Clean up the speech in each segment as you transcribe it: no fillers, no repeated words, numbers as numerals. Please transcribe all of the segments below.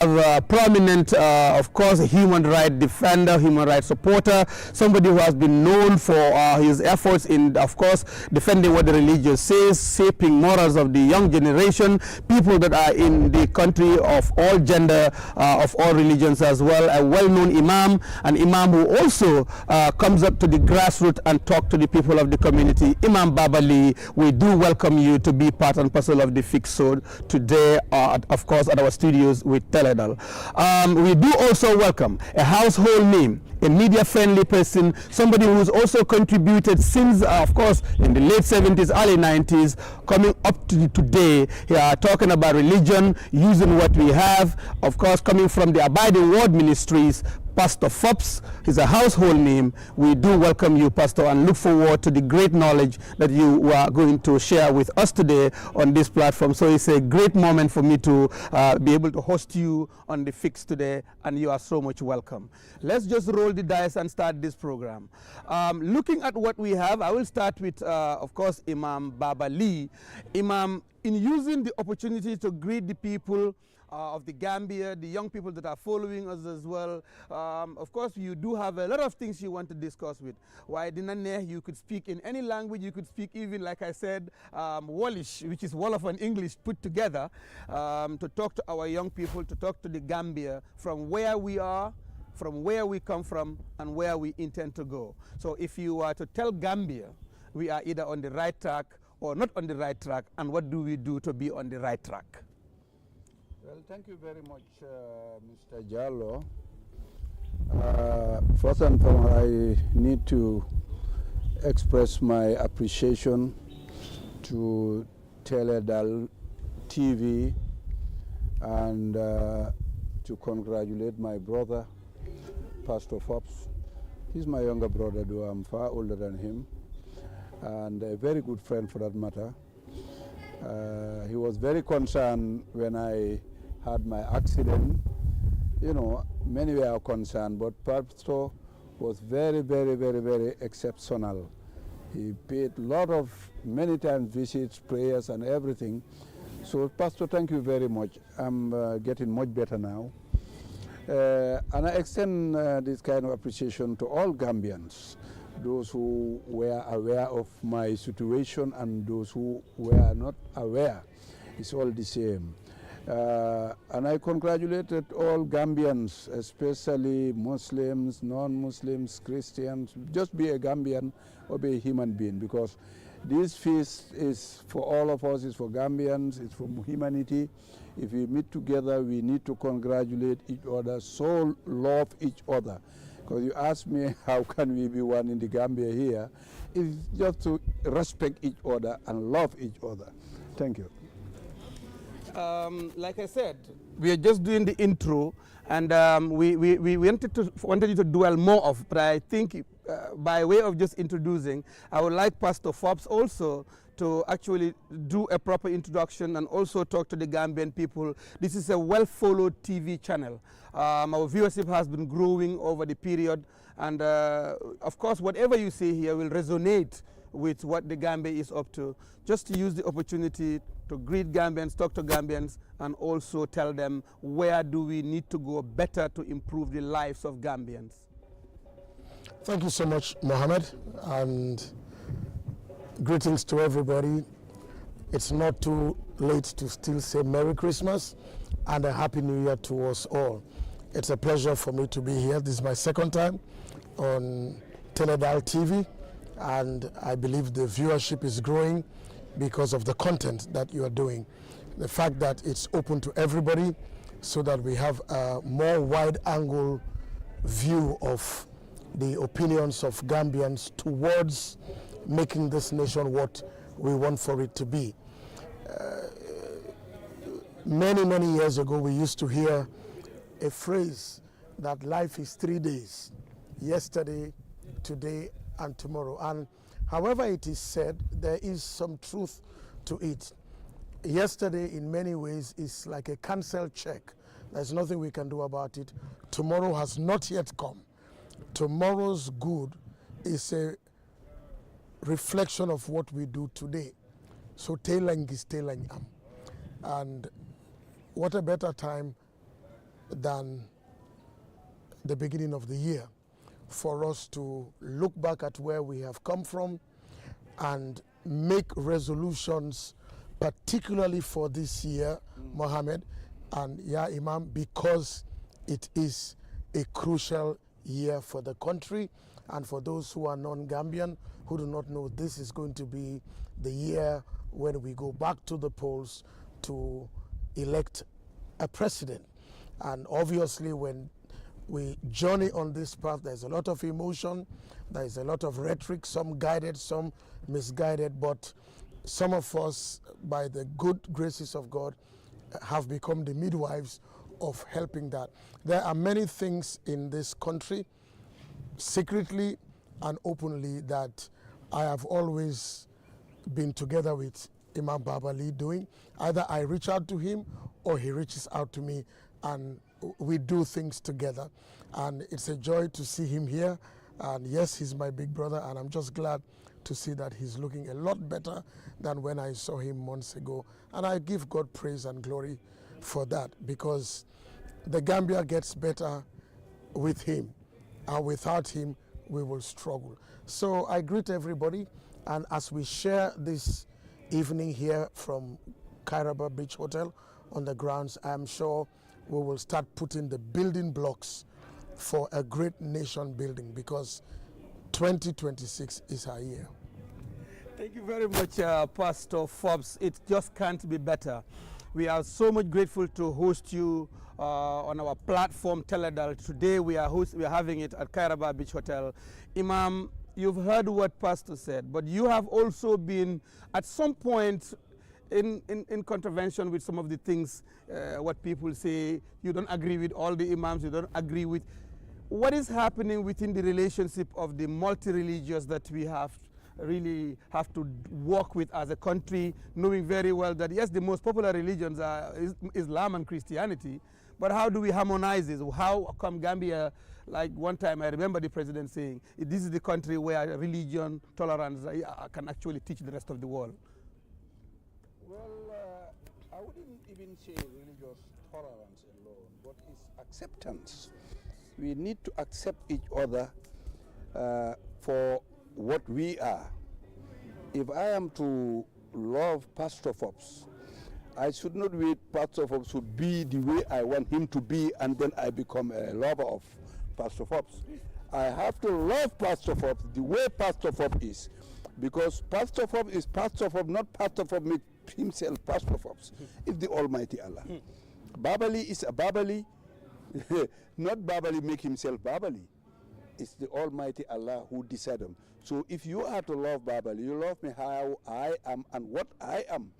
A prominent, of course, human rights defender, human rights supporter, somebody who has been known for his efforts in, of course, defending what the religion says, shaping morals of the young generation, people that are in the country of all gender, of all religions as well. A well-known imam, an imam who also comes up to the grassroots and talk to the people of the community. Imam Babali, we do welcome you to be part and parcel of the Fixed Sword today, of course, at our studios with Tele. We do also welcome a household name, a media-friendly person, somebody who's also contributed since, of course, in the late 70s, early 90s, coming up to today, talking about religion, using what we have, of course, coming from the Abiding Word Ministries. Pastor Fops is a household name. We do welcome you, Pastor, and look forward to the great knowledge that you are going to share with us today on this platform. So it's a great moment for me to be able to host you on the Fix today, and you are so much welcome. Let's just roll the dice and start this program. Looking at what we have, I will start with, of course, Imam Babali. Imam, in using the opportunity to greet the people of the Gambia, the young people that are following us as well. Of course, you do have a lot of things you want to discuss with. Why didn't you could speak in any language, you could speak even, like I said, Wallish, which is Wolof and English put together, to talk to our young people, to talk to the Gambia from where we are, from where we come from, and where we intend to go. So if you are to tell Gambia, we are either on the right track or not on the right track, and what do we do to be on the right track? Well, thank you very much, Mr. Jallo. First and foremost, I need to express my appreciation to Teledal TV and to congratulate my brother, Pastor Fops. He's my younger brother, though I'm far older than him, and a very good friend for that matter. He was very concerned when I had my accident. You know, many were concerned, but Pastor was very, very, very, very exceptional. He paid many times visits, prayers, and everything. So, Pastor, thank you very much. I'm getting much better now. And I extend this kind of appreciation to all Gambians, those who were aware of my situation and those who were not aware. It's all the same. And I congratulated all Gambians, especially Muslims, non-Muslims, Christians. Just be a Gambian or be a human being, because this feast is for all of us, it's for Gambians, it's for humanity. If we meet together, we need to congratulate each other, so love each other. Because you ask me, how can we be one in the Gambia here? It's just to respect each other and love each other. Thank you. Like I said, we are just doing the intro, and we wanted you to dwell more of, but I think by way of just introducing, I would like Pastor Fops also to actually do a proper introduction and also talk to the Gambian people. This is a well-followed TV channel. Our viewership has been growing over the period, and of course, whatever you say here will resonate with what the Gambia is up to. Just to use the opportunity to greet Gambians, talk to Gambians, and also tell them where do we need to go better to improve the lives of Gambians. Thank you so much, Mohammed, and greetings to everybody. It's not too late to still say Merry Christmas and a Happy New Year to us all. It's a pleasure for me to be here. This is my second time on Teledal TV, and I believe the viewership is growing because of the content that you are doing. The fact that it's open to everybody so that we have a more wide-angle view of the opinions of Gambians towards making this nation what we want for it to be. Many, many years ago, we used to hear a phrase that life is 3 days, yesterday, today, and tomorrow. And however it is said, there is some truth to it. Yesterday, in many ways, is like a cancelled check. There's nothing we can do about it. Tomorrow has not yet come. Tomorrow's good is a reflection of what we do today. So tailang is tailang am. And what a better time than the beginning of the year, for us to look back at where we have come from and make resolutions, particularly for this year, Mohammed and Imam, because it is a crucial year for the country. And for those who are non-Gambian, who do not know, this is going to be the year when we go back to the polls to elect a president. And obviously, when we journey on this path, there's a lot of emotion, there's a lot of rhetoric, some guided, some misguided, but some of us, by the good graces of God, have become the midwives of helping that. There are many things in this country, secretly and openly, that I have always been together with Imam Babali doing. Either I reach out to him or he reaches out to me, and we do things together. And it's a joy to see him here. And yes, he's my big brother, and I'm just glad to see that he's looking a lot better than when I saw him months ago. And I give God praise and glory for that, because the Gambia gets better with him, and without him we will struggle. So I greet everybody, and as we share this evening here from Kairaba Beach Hotel on the grounds, I'm sure we will start putting the building blocks for a great nation building, because 2026 is our year. Thank you very much, Pastor Forbes. It just can't be better. We are so much grateful to host you on our platform, Teledal. Today we are having it at Kairaba Beach Hotel. Imam, you've heard what Pastor said, but you have also been at some point in contravention with some of the things, what people say. You don't agree with all the imams, you don't agree with. What is happening within the relationship of the multi-religious that we really have to work with as a country, knowing very well that yes, the most popular religions are Islam and Christianity, but how do we harmonize this? How come Gambia, like one time I remember the president saying, this is the country where religion, tolerance can actually teach the rest of the world? Well, I wouldn't even say religious tolerance alone, but it's acceptance. We need to accept each other for what we are. If I am to love Pastor Forbes, I should not wait Pastor Forbes should be the way I want him to be, and then I become a lover of Pastor Forbes. I have to love Pastor Forbes the way Pastor Forbes is, because Pastor Forbes is Pastor Forbes, not Pastor Forbes make himself Pastor Forbes. It's the Almighty Allah. Babali is a Babali, not Babali make himself Babali. It's the Almighty Allah who decided them. So if you are to love Babali, you love me how I am and what I am,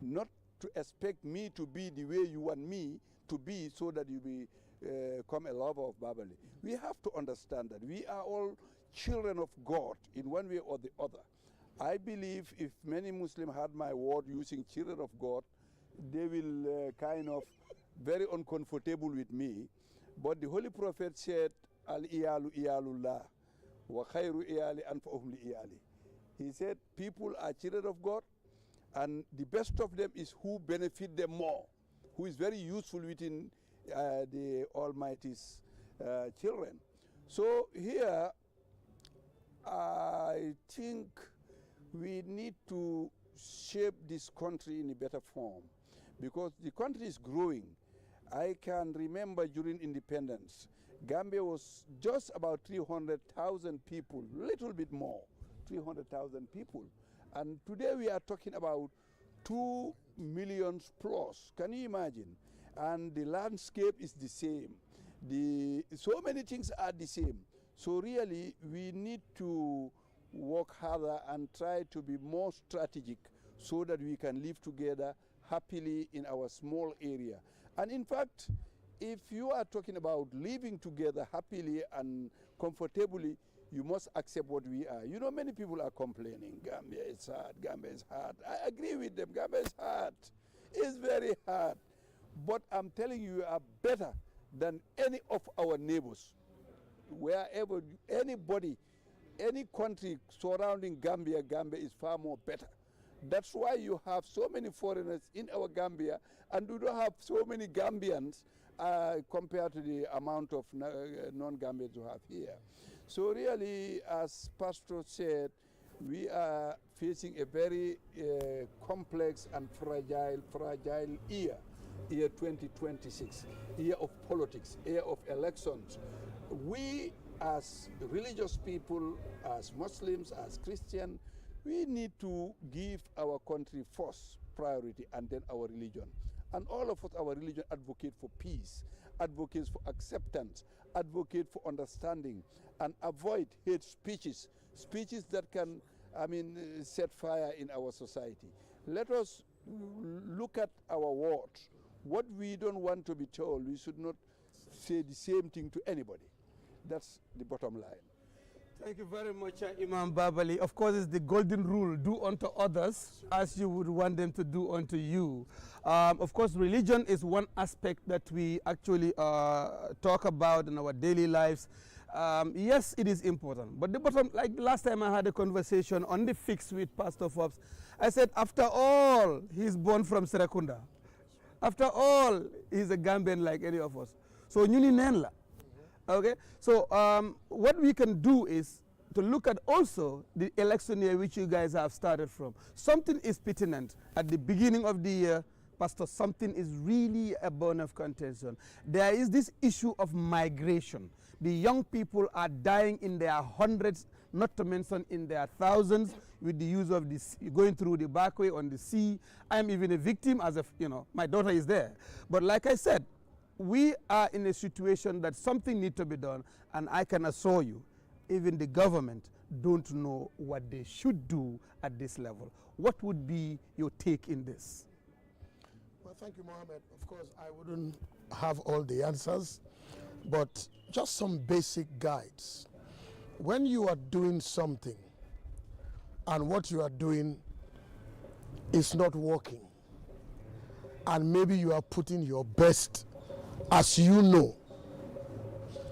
not to expect me to be the way you want me to be so that you become a lover of Babali. We have to understand that we are all children of God in one way or the other. I believe if many Muslims had my word using children of God, they will kind of very uncomfortable with me. But the Holy Prophet said, Al-iyalu iyalullah, wa khayru iyali anfa'uhum li iyali. He said, people are children of God, and the best of them is who benefit them more, who is very useful within the Almighty's children. So here, I think we need to shape this country in a better form, because the country is growing. I can remember during independence, Gambia was just about 300,000 people, little bit more, 300,000 people. And today we are talking about 2 million plus. Can you imagine? And the landscape is the same. So many things are the same. So really, we need to work harder and try to be more strategic so that we can live together happily in our small area. And in fact, if you are talking about living together happily and comfortably, you must accept what we are. You know, many people are complaining, Gambia is hard, Gambia is hard. I agree with them, Gambia is hard. It's very hard. But I'm telling you, you are better than any of our neighbors. Wherever, anybody, any country surrounding Gambia, Gambia is far more better. That's why you have so many foreigners in our Gambia, and we don't have so many Gambians, compared to the amount of non-Gambians we have here. So really, as Pastor said, we are facing a very complex and fragile year 2026, year of politics, year of elections. We as religious people, as Muslims, as Christians, we need to give our country first priority and then our religion. And all of us, our religion, advocate for peace, advocates for acceptance, advocate for understanding, and avoid hate speeches, speeches that can, set fire in our society. Let us look at our words. What we don't want to be told, we should not say the same thing to anybody. That's the bottom line. Thank you very much, Imam Babali. Of course, it's the golden rule, do unto others as you would want them to do unto you. Of course, religion is one aspect that we actually talk about in our daily lives. Yes, it is important. But the bottom, like last time I had a conversation on the fix with Pastor Forbes, I said, after all, he's born from Serekunda. After all, he's a Gambian like any of us. So, nyuni nenla. Okay, so what we can do is to look at also the election year which you guys have started from. Something is pertinent at the beginning of the year, Pastor, something is really a bone of contention. There is this issue of migration. The young people are dying in their hundreds, not to mention in their thousands, with the use of this, going through the back way on the sea. I am even a victim, as if, my daughter is there. But like I said, we are in a situation that something needs to be done, and I can assure you, even the government don't know what they should do at this level. What would be your take in this? Well, thank you, Mohammed. Of course, I wouldn't have all the answers, but just some basic guides. When you are doing something and what you are doing is not working, and maybe you are putting your best as you know,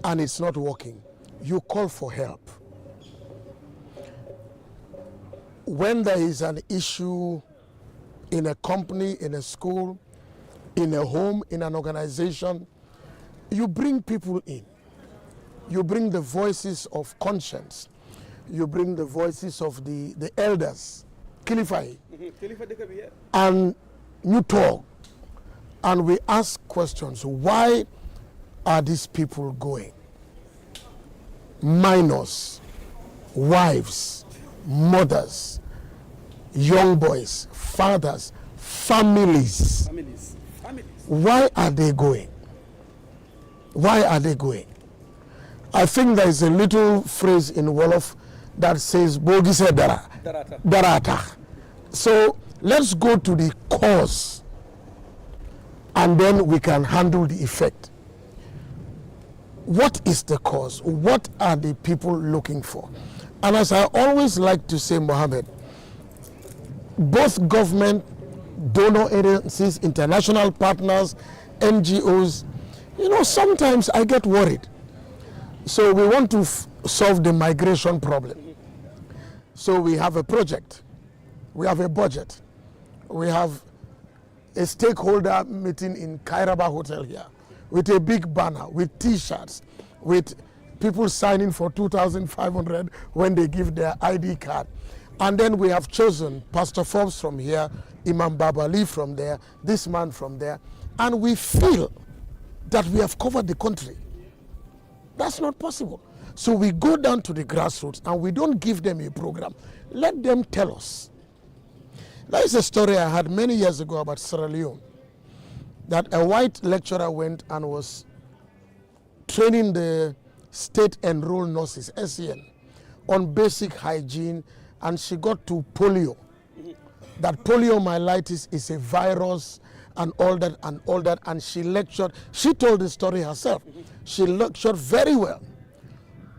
and it's not working, you call for help. When there is an issue in a company, in a school, in a home, in an organization, you bring people in. You bring the voices of conscience. You bring the voices of the elders, Kilifai, and you talk. And we ask questions. Why are these people going? Minors, wives, mothers, young boys, fathers, families. Why are they going? Why are they going? I think there is a little phrase in Wolof that says, Bogise Darata. So let's go to the cause, and then we can handle the effect. What is the cause? What are the people looking for? And as I always like to say, Mohammed, both government, donor agencies, international partners, NGOs, sometimes I get worried. So we want to solve the migration problem. So we have a project, we have a budget, we have a stakeholder meeting in Kairaba Hotel here with a big banner, with T-shirts, with people signing for 2,500 when they give their ID card. And then we have chosen Pastor Forbes from here, Imam Babali from there, this man from there, and we feel that we have covered the country. That's not possible. So we go down to the grassroots and we don't give them a program. Let them tell us. There is a story I had many years ago about Sierra Leone, that a white lecturer went and was training the state enrolled nurses, SEN, on basic hygiene, and she got to polio. That poliomyelitis is a virus and all that, and she lectured. She told the story herself. She lectured very well.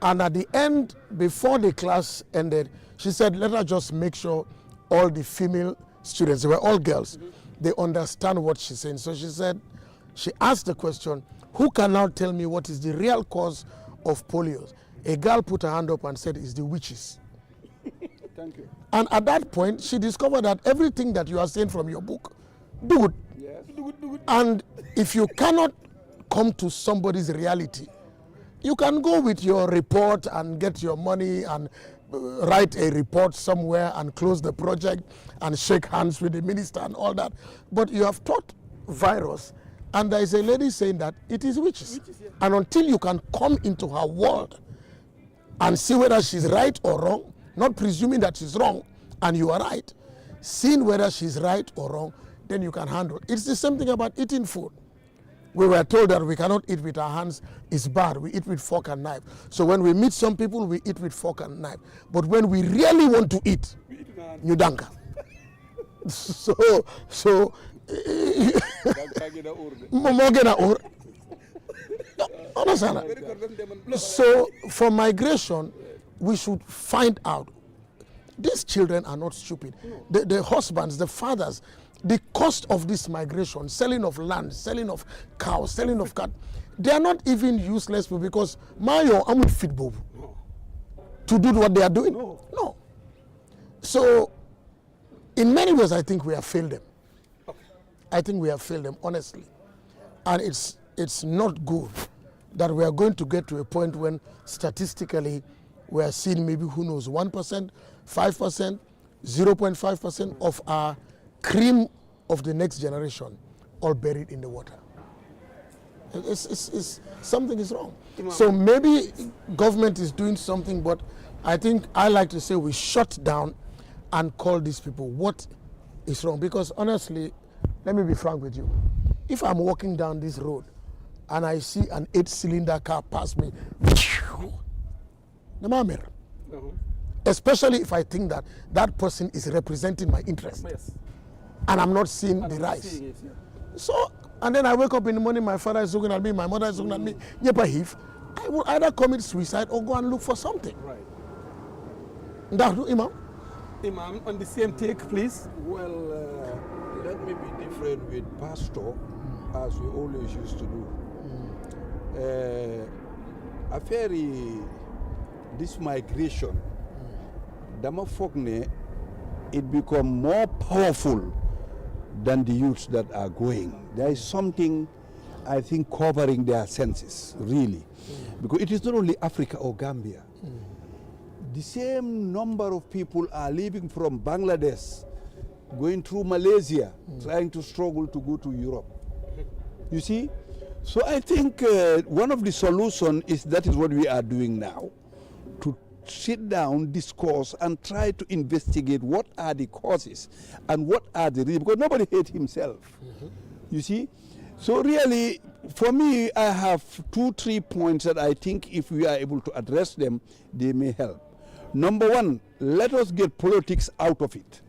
And at the end, before the class ended, she said, let us just make sure all the female students, they were all girls, they understand what she's saying. So she said, she asked the question, who can now tell me what is the real cause of polio? A girl put her hand up and said, it's the witches. Thank you. And at that point, she discovered that everything that you are saying from your book, do it. Yes. And if you cannot come to somebody's reality. You can go with your report and get your money and write a report somewhere and close the project and shake hands with the minister and all that. But you have taught virus, and there is a lady saying that it is witches. And until you can come into her world and see whether she's right or wrong, not presuming that she's wrong and you are right, seeing whether she's right or wrong, then you can handle. It's the same thing about eating food. We were told that we cannot eat with our hands, it's bad. We eat with fork and knife. So when we meet some people, we eat with fork and knife. But when we really want to eat, you danka. So So for migration, we should find out. These children are not stupid. The husbands, the fathers, the cost of this migration, selling of land, selling of cows, selling of cat, they are not even useless people because Mayo, I'm with fit Bob to do what they are doing. No. So in many ways, I think we have failed them. I think we have failed them, honestly. And it's not good that we are going to get to a point when statistically we are seeing maybe, who knows, 1%, 5%, 0.5% of our cream of the next generation all buried in the water. Something is wrong. So maybe government is doing something, but I think I like to say we shut down and call these people what is wrong. Because honestly, let me be frank with you. If I'm walking down this road and I see an 8-cylinder car pass me, especially if I think that that person is representing my interest. Yes. And I'm not seeing the rise. So, and then I wake up in the morning, my father is looking at me, my mother is looking at me. I will either commit suicide or go and look for something. Right. Imam? Imam, on the same take, please. Well, let me be different with pastor, as we always used to do. This migration, Dama Fogne, it become more powerful than the youths that are going. There is something, I think, covering their senses, really. Because it is not only Africa or Gambia. The same number of people are leaving from Bangladesh, going through Malaysia, trying to struggle to go to Europe. You see? So I think one of the solutions is that is what we are doing now. To sit down, discuss, and try to investigate what are the causes and what are the reasons, because nobody hates himself. You see? So really, for me, I have 2-3 points that I think if we are able to address them, they may help. Number one, let us get politics out of it.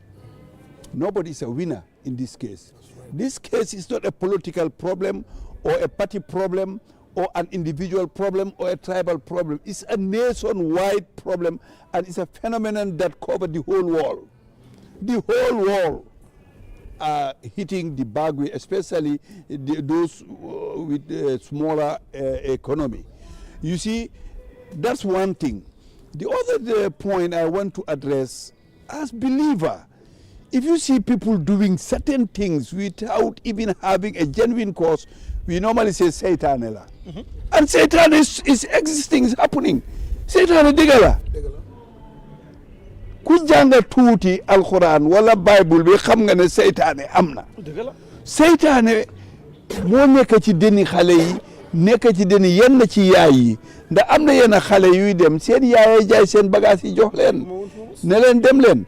Nobody is a winner in this case. Right. This case is not a political problem or a party problem or an individual problem or a tribal problem. It's a nationwide problem, and it's a phenomenon that covers the whole world. The whole world are hitting the bag, especially those with a smaller economy. You see, that's one thing. The other point I want to address, as believer, if you see people doing certain things without even having a genuine cause, we normally say Satan. And Satan is existing, is happening. Satan is Galla. Ku janga tuuti Alquran wala Bible bi xam nga ne Satan amna. Satan mo nekk ci deni xale yi, nekk ci deni yenn ci yaay yi. Ndax am na yenn xale yuy dem seen yaay jaay seen bagage yi jox leen ne leen dem leen.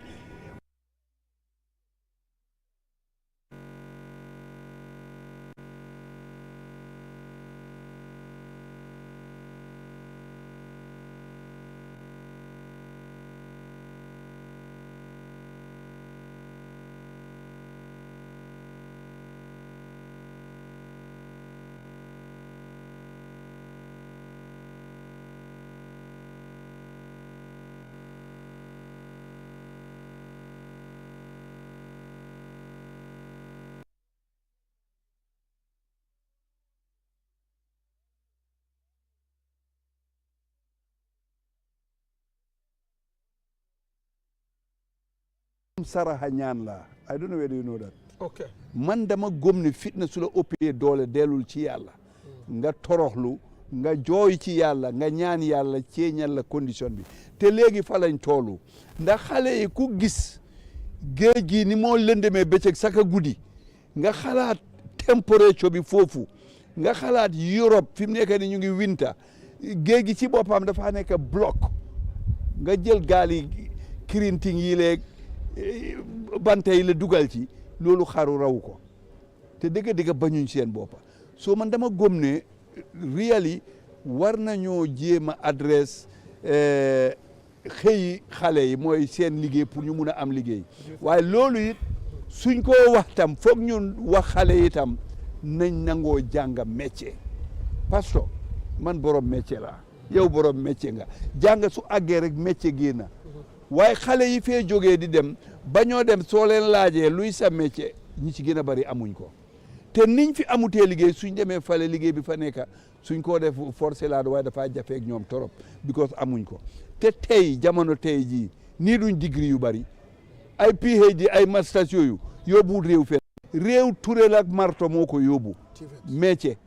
Saraha ñaan la. I don't know whether you know that. Okay. Man dama gëm ne fitna su la ëppee doole delul ci Yàlla. nga toroxlu nga jooy ci yàlla nga ñaan yàlla ceeñal la condition bi te léegi fa lañ toolu ndax xale yi ku gis géej gi ni moo lëndëmee bëccëg saka guddi nga xalaat température bi foofu nga xalaat Europe fi mu nekk ni ñu ngi winter géej gi ci boppam dafa nekk bloc nga jël gaal yi kirinting yi leeg bante yi la dugal ci loolu xaru raw ko te dëgg-dëgg bañuñ seen boppa soo man dama gëm ne really war nañoo jéem a adresse xëyi xale yi mooy seen liggéey pour ñu mun a am liggéey waaye loolu it suñ ko wax tam foog ñun wax xale yi tam nañ nangoo jàng métier parce que man borom métier laa yow borom métier nga jàng su àggee rek métier génn waaye xale yi fee jógee di dem ba ñoo dem soo leen laajee luy sa métier ñi ci gën a bari amuñ ko te niñ fi amutee liggéey suñ demee fale liggéey bi fa nekk suñ koo def forcé laa waaye dafaa jafeeg ñoom torop because amuñ ko te tey jamono tey jii nii duñ degré yu bari ay PhD ay masters yooyu yóbbuwul réew fenn réew turel ak marto moo ko yóbbu métier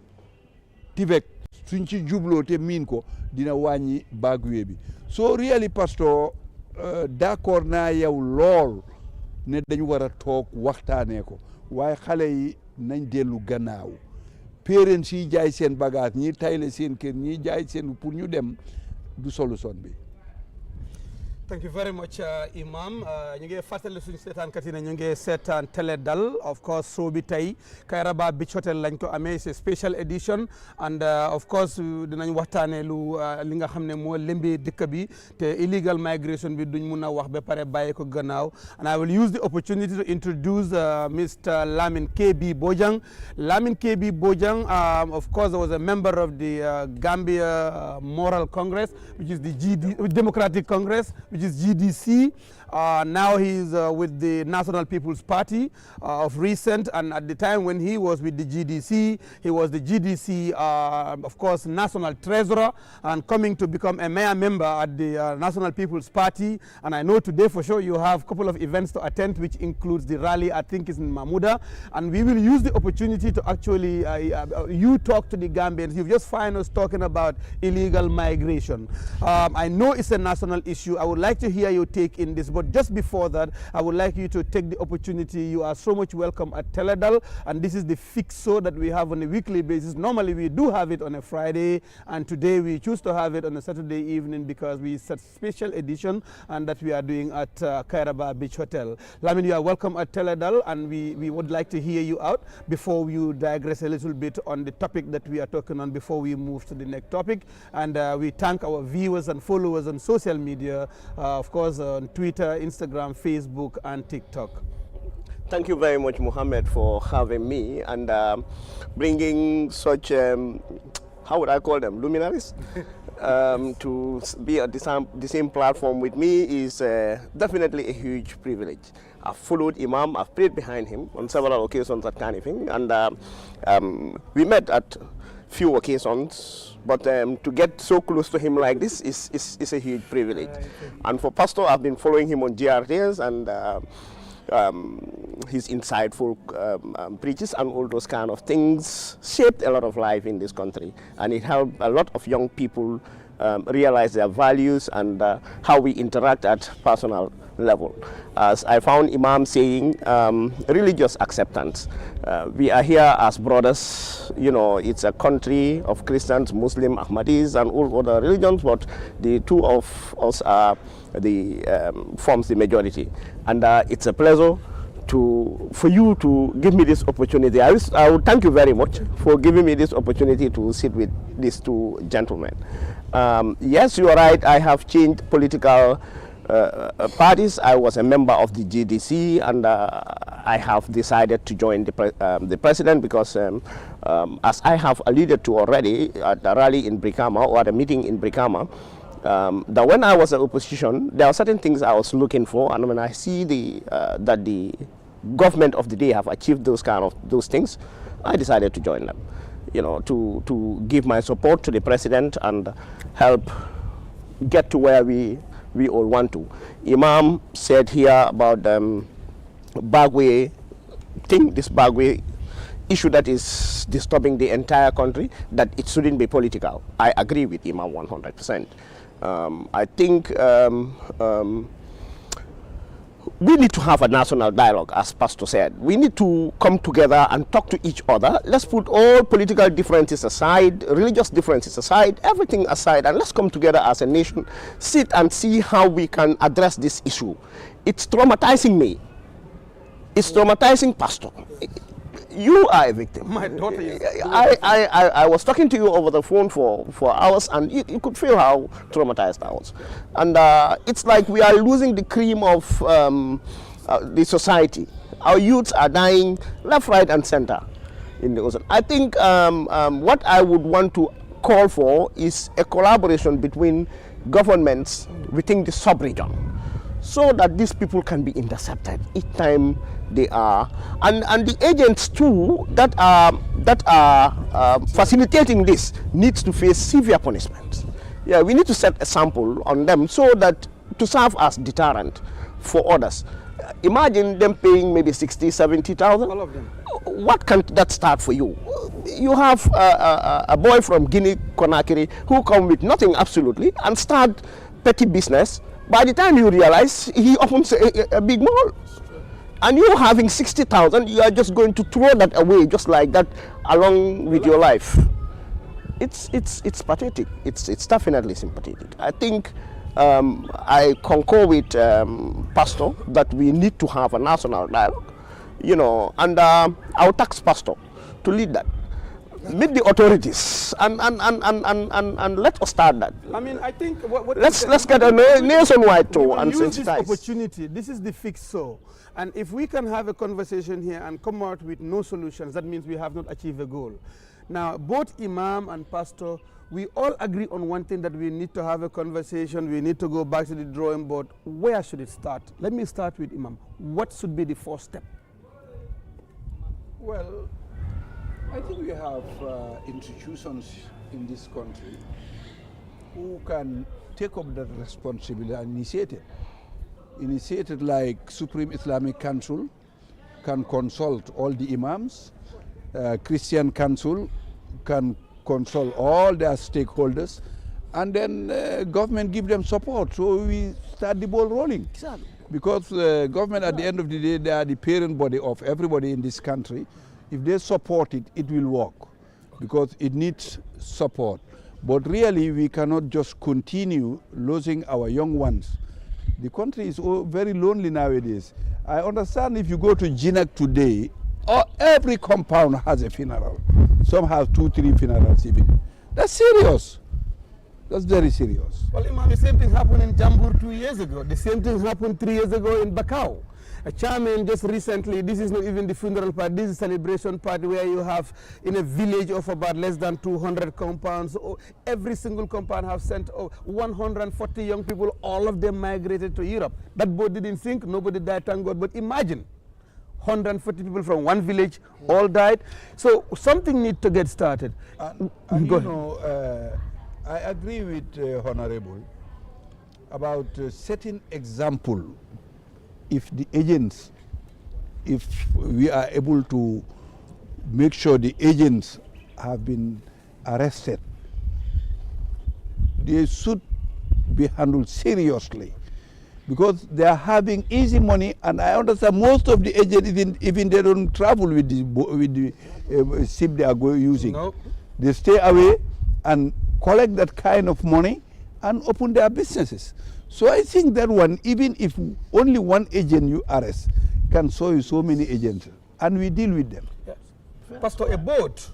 tivek suñ ci jubloo te miin ko dina wàññi baguye bi soo really pastor d'accord naa yow lool ne dañu war a toog waxtaanee ko waaye xale yi nañ dellu gannaaw parents yi jaay seen bagage ñi tayle seen kër ñi jaay seen pour ñu dem du solution bi. Thank you very much, Imam. ñu ngi fàttali suñu seetaankat yi ne ñu ngi seetaan télé dal of course show bi tey Kairaba Beach Hotel lañ ko amee c'est special edition and of course dinañ waxtaanee lu li nga xam ne moo lëmbee dëkk bi te illegal migration bi duñ mun a wax ba pare bàyyi ko gannaaw and I will use the opportunity to introduce Mr. Lamin KB Bojang. Lamin KB Bojang of course was a member of the Gambia Moral Congress, which is the Democratic Congress, which is GDC. Now he's with the National People's Party of recent, and at the time when he was with the GDC, he was the GDC, of course, National Treasurer, and coming to become a mayor member at the National People's Party. And I know today for sure you have a couple of events to attend, which includes the rally, I think is in Mahmuda, and we will use the opportunity to actually, you talk to the Gambians. You've just find us talking about illegal migration. I know it's a national issue. I would like to hear your take in this, but just before that, I would like you to take the opportunity. You are so much welcome at Teledal, and this is the fixed show that we have on a weekly basis. Normally, we do have it on a Friday, and today we choose to have it on a Saturday evening because we set special edition and that we are doing at Kairaba Beach Hotel. Lamin, you are welcome at Teledal, and we would like to hear you out before you digress a little bit on the topic that we are talking on before we move to the next topic. And we thank our viewers and followers on social media, of course, on Twitter, Instagram, Facebook, and TikTok. Thank you very much, Mohammed, for having me and bringing such, how would I call them, luminaries? To be at the same platform with me is definitely a huge privilege. I've followed Imam, I've prayed behind him on several occasions at Canifing, and we met at few occasions, but to get so close to him like this is a huge privilege. And for Pastor, I've been following him on GRTs and his insightful preaches and all those kind of things shaped a lot of life in this country, and it helped a lot of young people realize their values and how we interact at personal level. As I found Imam saying, religious acceptance. We are here as brothers. You know, it's a country of Christians, Muslim, Ahmadis, and all other religions, but the two of us are forms the majority. And it's a pleasure for you to give me this opportunity. I would thank you very much for giving me this opportunity to sit with these two gentlemen. Yes, you are right. I have changed political parties. I was a member of the GDC, and I have decided to join the president because, as I have alluded to already at the rally in Brikama or at a meeting in Brikama, that when I was in opposition, there are certain things I was looking for, and when I see that the government of the day have achieved those things, I decided to join them. You know, to give my support to the president and help get to where we all want to. Imam said here about Bagwe thing. This Bagwe issue that is disturbing the entire country, that it shouldn't be political. I agree with Imam 100%. I think we need to have a national dialogue, as Pastor said. We need to come together and talk to each other. Let's put all political differences aside, religious differences aside, everything aside, and let's come together as a nation, sit and see how we can address this issue. It's traumatizing me. It's traumatizing Pastor. You are a victim. My daughter is. I was talking to you over the phone for hours, and you could feel how traumatized I was. And it's like we are losing the cream of the society. Our youths are dying left, right, and center in the ocean. I think what I would want to call for is a collaboration between governments within the sub-region, so that these people can be intercepted each time they are, and the agents too that are facilitating this needs to face severe punishment. Yeah, we need to set a sample on them so that to serve as deterrent for others. Imagine them paying maybe 60, 70,000. All of them. What can that start for you? You have a boy from Guinea Conakry who come with nothing absolutely and start petty business. By the time you realize, he opens a big mall. And you having 60,000, you are just going to throw that away just like that along with your life. It's pathetic. It's definitely sympathetic. I think I concur with Pastor that we need to have a national dialogue, you know, and I'll task Pastor to lead that. Meet the authorities and let us start that. I mean, I think let's get a nationwide tour and use this sensitize. opportunity. This is the fix. So, and if we can have a conversation here and come out with no solutions, that means we have not achieved a goal. Now, both Imam and Pastor, we all agree on one thing, that we need to have a conversation. We need to go back to the drawing board. Where should it start? Let me start with Imam. What should be the first step? Well, I think we have institutions in this country who can take up that responsibility and initiate it. Initiated like Supreme Islamic Council can consult all the imams, Christian Council can consult all their stakeholders, and then government give them support, so we start the ball rolling. Exactly. Because government at the end of the day, they are the parent body of everybody in this country. If they support it, it will work, because it needs support. But really, we cannot just continue losing our young ones. The country is very lonely nowadays. I understand if you go to Jinak today, every compound has a funeral. Some have 2, 3 funerals even. That's serious. That's very serious. Well, Imam, the same thing happened in Jambur 2 years ago. The same thing happened 3 years ago in Bakau. A chairman just recently, this is not even the funeral party, this is a celebration party where you have in a village of about less than 200 compounds. Every single compound have sent 140 young people, all of them migrated to Europe. That boat didn't sink, nobody died, thank God. But imagine, 140 people from one village all died. So something needs to get started. And you know, I agree with Honorable about setting example. If the agents, if we are able to make sure the agents have been arrested, they should be handled seriously, because they are having easy money, and I understand most of the agents, even they don't travel with the ship they are using. No. They stay away and collect that kind of money and open their businesses. So I think that one, even if only one agent you arrest, can show you so many agents, and we deal with them. Yes. Pastor, a boat,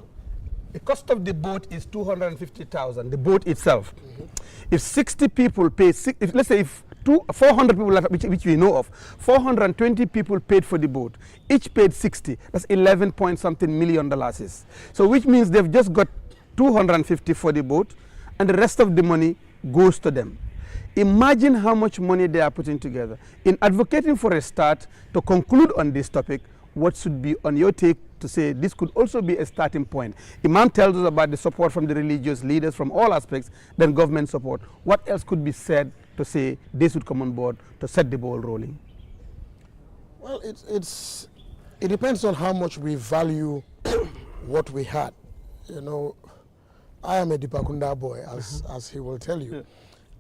the cost of the boat is 250,000, the boat itself. If 60 people pay, let's say if 400 people, which we know of, 420 people paid for the boat, each paid 60, that's 11 point something million dollars. So which means they've just got 250 for the boat, and the rest of the money goes to them. Imagine how much money they are putting together. In advocating for a start, to conclude on this topic, what should be on your take to say this could also be a starting point? Imam tells us about the support from the religious leaders from all aspects, then government support. What else could be said to say they should come on board to set the ball rolling? Well, it depends on how much we value what we had. You know, I am a Dipakunda boy, as he will tell you.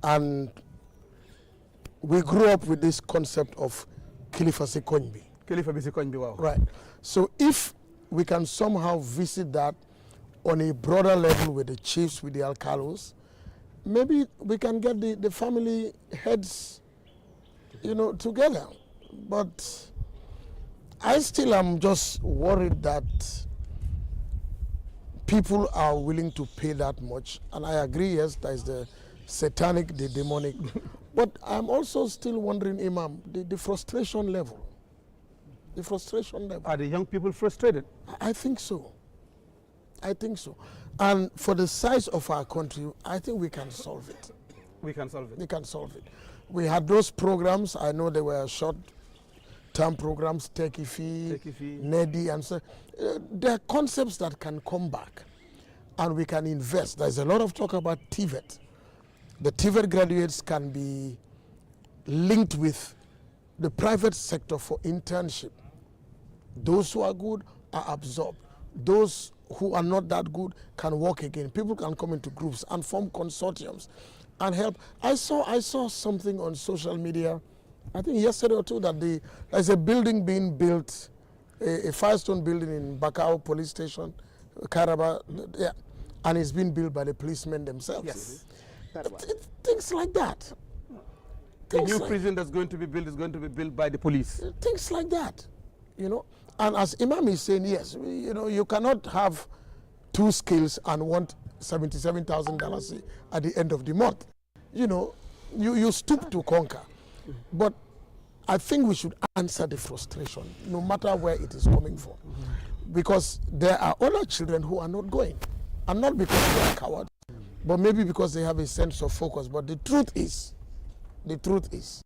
And we grew up with this concept of Kilifasi Konbi. Kilifasi Konbi, wow. Right. So if we can somehow visit that on a broader level with the chiefs, with the alcalos, maybe we can get the family heads, you know, together. But I still am just worried that people are willing to pay that much. And I agree, yes, there is the satanic, the demonic. But I'm also still wondering, Imam, the frustration level. The frustration level. Are the young people frustrated? I think so. I think so. And for the size of our country, I think we can solve it. We can solve it. We can solve it. We had those programs. I know they were short-term programs, Tekifi, Nedi, and so. There are concepts that can come back, and we can invest. There's a lot of talk about TVET. The TVET graduates can be linked with the private sector for internship. Those who are good are absorbed. Those who are not that good can work again. People can come into groups and form consortiums and help. I saw something on social media, I think yesterday or two, that there's a building being built, a Firestone building in Bakau police station, Karaba, yeah, and it's being built by the policemen themselves. Yes. Things like that. The new prison that's going to be built is going to be built by the police. Things like that, you know. And as Imam is saying, yes, you know, you cannot have 2 skills and want $77,000 at the end of the month. You know, you stoop to conquer. But I think we should answer the frustration, no matter where it is coming from. Because there are other children who are not going. And not because they are cowards, but maybe because they have a sense of focus. But the truth is,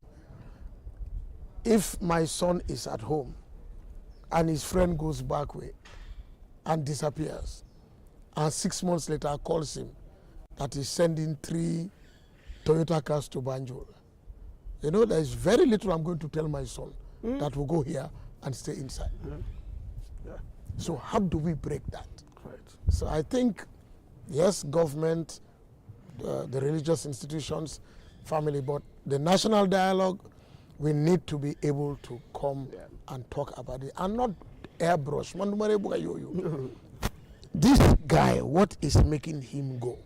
if my son is at home, and his friend goes back way and disappears, and 6 months later calls him that he's sending 3 Toyota cars to Banjul. You know, there is very little I'm going to tell my son that will go here and stay inside. Yeah. So how do we break that? Right. So I think, yes, government, the religious institutions, family, but the national dialogue, we need to be able to come and talk about it and not airbrush. This guy, what is making him go?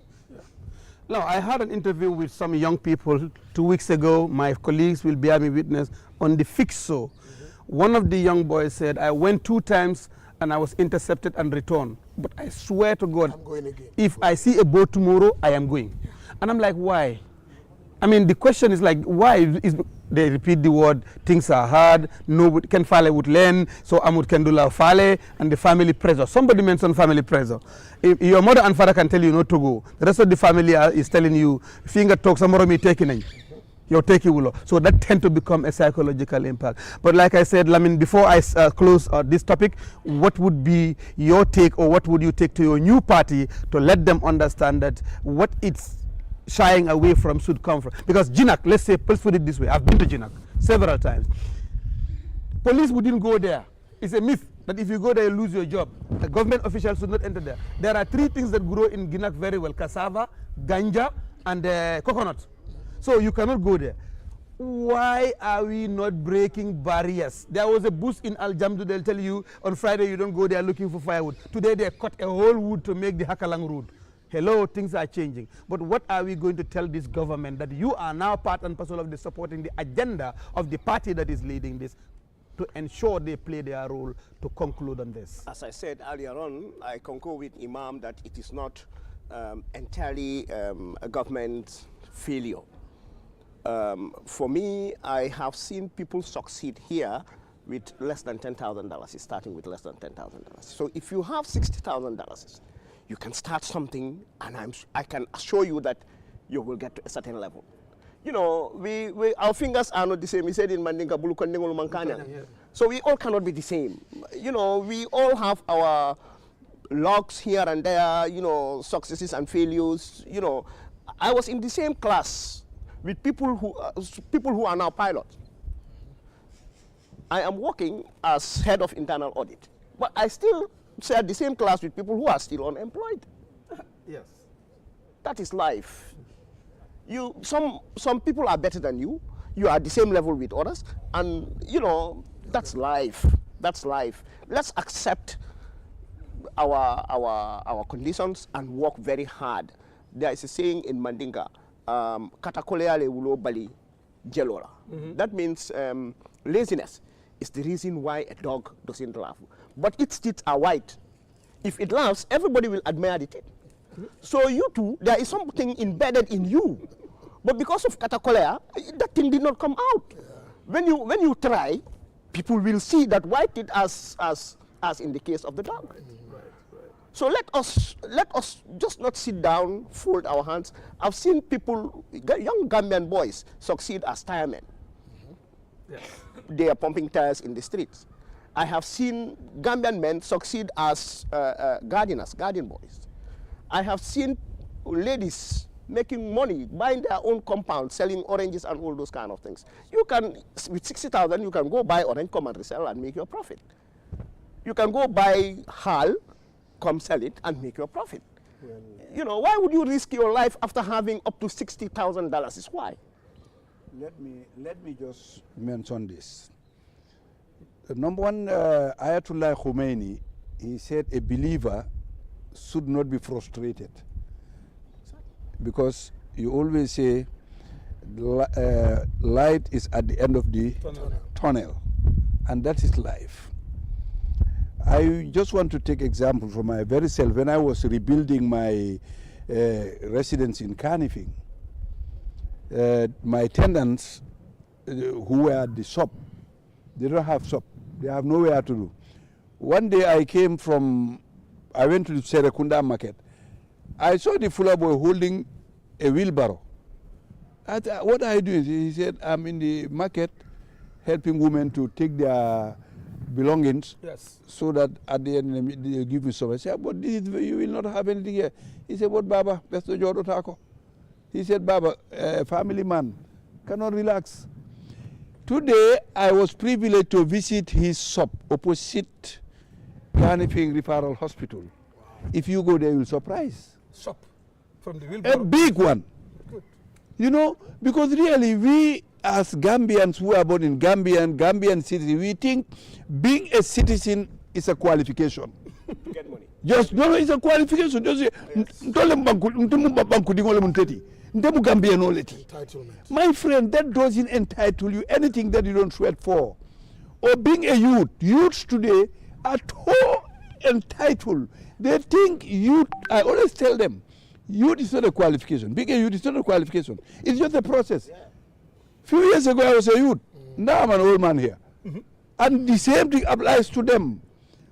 Now, I had an interview with some young people 2 weeks ago. My colleagues will bear me witness on the fix show. One of the young boys said, I went 2 times and I was intercepted and returned. But I swear to God, I'm going again. If I see a boat tomorrow, I am going. And I'm like, why? I mean, the question is like, why? They repeat the word, things are hard, nobody can file would learn, so Amud can do la fale, and the family pressure. Somebody mentioned family pressure. If your mother and father can tell you not to go, the rest of the family is telling you, finger talk, somebody taking you're taking. So that tend to become a psychological impact. But like I said, Lamin, before I close this topic, what would be your take, or what would you take to your new party to let them understand that what it's shying away from should come from? Because Jinak, let's put it this way, I've been to Jinak several times. Police wouldn't go there. It's a myth that if you go there, you lose your job. A government official should not enter there. There are 3 things that grow in Jinak very well: cassava, ganja, and coconut. So you cannot go there. Why are we not breaking barriers? There was a booth in Al Jamdu, they'll tell you on Friday you don't go there looking for firewood. Today they cut a whole wood to make the Hakalang road. Hello, things are changing. But what are we going to tell this government, that you are now part and parcel of the supporting the agenda of the party that is leading this, to ensure they play their role to conclude on this? As I said earlier on, I concur with Imam that it is not entirely a government failure. For me, I have seen people succeed here with less than $10,000, starting with less than $10,000. So if you have $60,000, you can start something, and I can assure you that you will get to a certain level. You know, our fingers are not the same. He said in Mandinka, Bulu Kondengolu Mankanya. So we all cannot be the same. You know, we all have our logs here and there, you know, successes and failures. You know, I was in the same class with people who are now pilots. I am working as head of internal audit, but I still share the same class with people who are still unemployed. Yes. That is life. Some people are better than you. You are at the same level with others, and you know that's life. That's life. Let's accept our conditions and work very hard. There is a saying in Mandinka, "Katakoleale wulo bali jelola." That means laziness is the reason why a dog doesn't laugh. But its teeth are white. If it laughs, everybody will admire the teeth. So you too, there is something embedded in you. But because of catacolea, that thing did not come out. Yeah. When you try, people will see that white teeth as in the case of the dog. Right. So let us just not sit down, fold our hands. I've seen people, young Gambian boys, succeed as tiremen. Yes. They are pumping tires in the streets. I have seen Gambian men succeed as gardeners, garden boys. I have seen ladies making money, buying their own compound, selling oranges and all those kind of things. You can, with 60,000, you can go buy orange, come and resell and make your profit. You can go buy hal, come sell it and make your profit. Well, you know, why would you risk your life after having up to $60,000? Is why. Let me just mention this. Number one, Ayatollah Khomeini, he said a believer should not be frustrated, because you always say light is at the end of the tunnel, and that is life. I just want to take example from my very self. When I was rebuilding my residence in Kanifing, my tenants who were at the shop, they don't have shop, they have nowhere to do. One day I went to the Serekunda market. I saw the Fuller boy holding a wheelbarrow. I thought, what are you doing? He said, I'm in the market helping women to take their belongings, yes, so that at the end they give you some. I said, but you will not have anything here. He said, what, Baba? Pastor Jodo Tako. He said, Baba, a family man cannot relax. Today, I was privileged to visit his shop opposite Kanifing Referral Hospital. Wow. If you go there, you'll surprise. Shop from the wheelbarrow. A big one. Good. You know, because really we as Gambians who are born in Gambian citizen, we think being a citizen is a qualification. To get money. Just no, it's a qualification. Just Entitlement. my friend, that doesn't entitle you anything that you don't sweat for. Or being a youths today are so entitled. They think youth, I always tell them, youth is not a qualification. Being a youth is not a qualification. It's just a process. Yeah. Few years ago, I was a youth. Now I'm an old man here. And the same thing applies to them.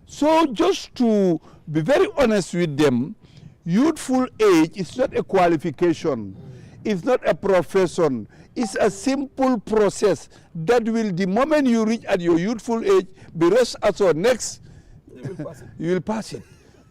So just to be very honest with them, youthful age is not a qualification. It's not a profession. It's a simple process that will, the moment you reach at your youthful age, be rest assured, next, you will pass it.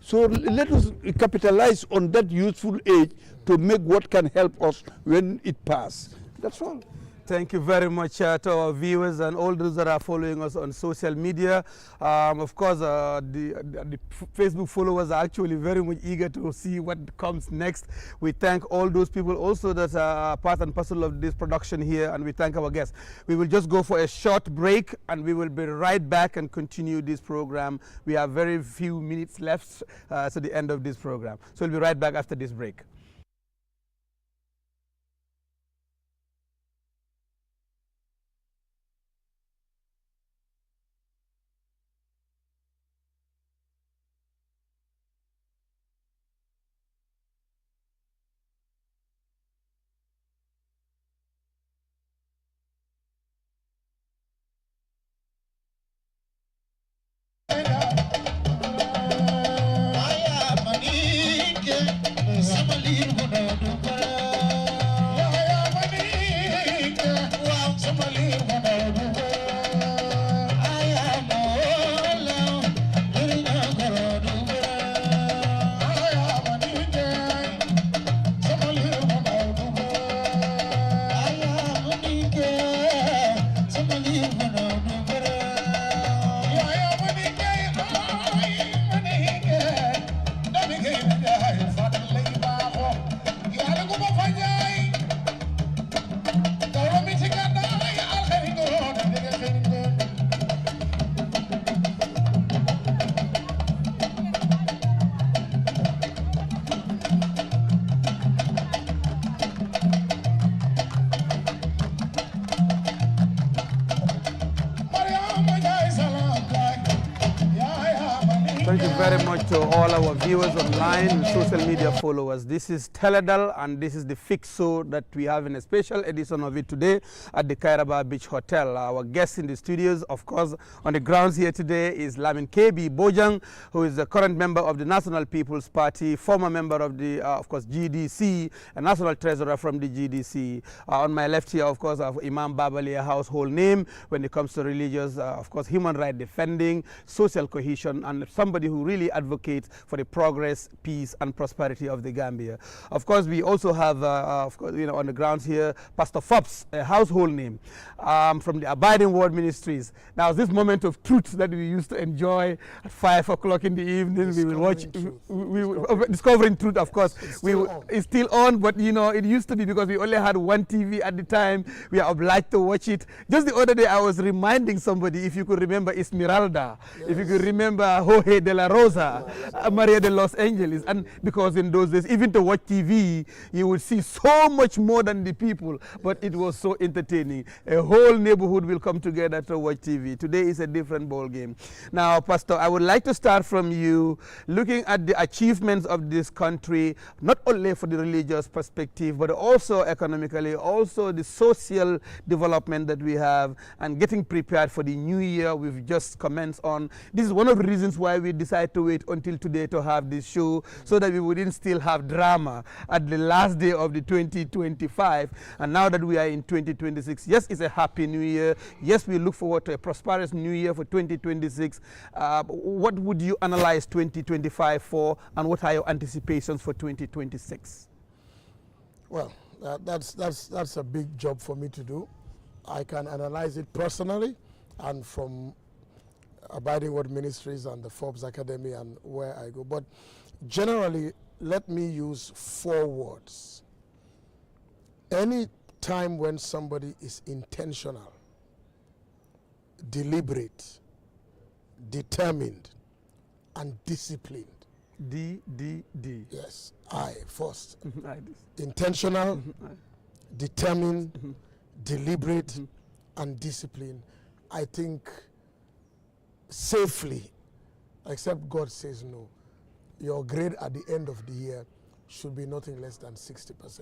So let us capitalize on that youthful age to make what can help us when it passes. That's all. Thank you very much to our viewers and all those that are following us on social media. Of course, the Facebook followers are actually very much eager to see what comes next. We thank all those people also that are part and parcel of this production here, and we thank our guests. We will just go for a short break, and we will be right back and continue this program. We have very few minutes left to the end of this program. So we'll be right back after this break. Somebody very much to all our viewers online and social media followers. This is Teledal, and this is the fixed show that we have in a special edition of it today at the Kairaba Beach Hotel. Our guest in the studios, of course, on the grounds here today is Lamin KB Bojang, who is the current member of the National People's Party, former member of the, of course, GDC, a national treasurer from the GDC. On my left here, of course, I have Imam Babali, a household name when it comes to religious, of course, human rights defending, social cohesion, and somebody who really advocates for the progress, peace, and prosperity of the Gambia. Of course, we also have, of course, you know, on the grounds here, Pastor Fops, a household name from the Abiding Word Ministries. Now, this moment of truth that we used to enjoy at 5 o'clock in the evening, we will watch Discovering Truth, of course. It's still on, but you know, it used to be because we only had one TV at the time. We are obliged to watch it. Just the other day, I was reminding somebody, if you could remember Esmeralda, yes, if you could remember Jorge de la Rosa, Maria de Los Angeles, and because in those days, even to watch TV, you would see so much more than the people, but it was so entertaining. A whole neighborhood will come together to watch TV. Today is a different ball game. Now, Pastor, I would like to start from you, looking at the achievements of this country, not only for the religious perspective, but also economically, also the social development that we have, and getting prepared for the new year we've just commenced on. This is one of the reasons why we decided to wait until today to have this show, so that we wouldn't still have drama at the last day of the 2025. And now that we are in 2026, yes, it's a happy new year. Yes, we look forward to a prosperous new year for 2026. What would you analyze 2025 for, and what are your anticipations for 2026? Well, that's a big job for me to do. I can analyze it personally and from Abiding Word Ministries and the Forbes Academy and where I go. But generally, let me use 4 words. Any time when somebody is intentional, deliberate, determined, and disciplined. D. Yes, I first. I. Intentional, determined, deliberate, and disciplined. I think safely, except God says no, your grade at the end of the year should be nothing less than 60%.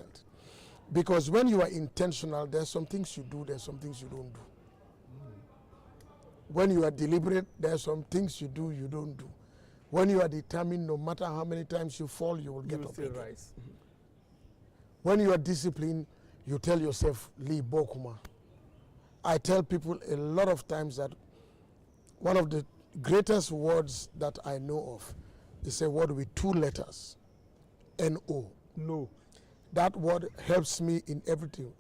Because when you are intentional, there's some things you do, there's some things you don't do. When you are deliberate, there's some things you do, you don't do. When you are determined, no matter how many times you fall, you will get up again. Rise. When you are disciplined, you tell yourself, Li Bokuma. I tell people a lot of times that one of the greatest words that I know of is a word with 2 letters, N-O. No. That word helps me in everything.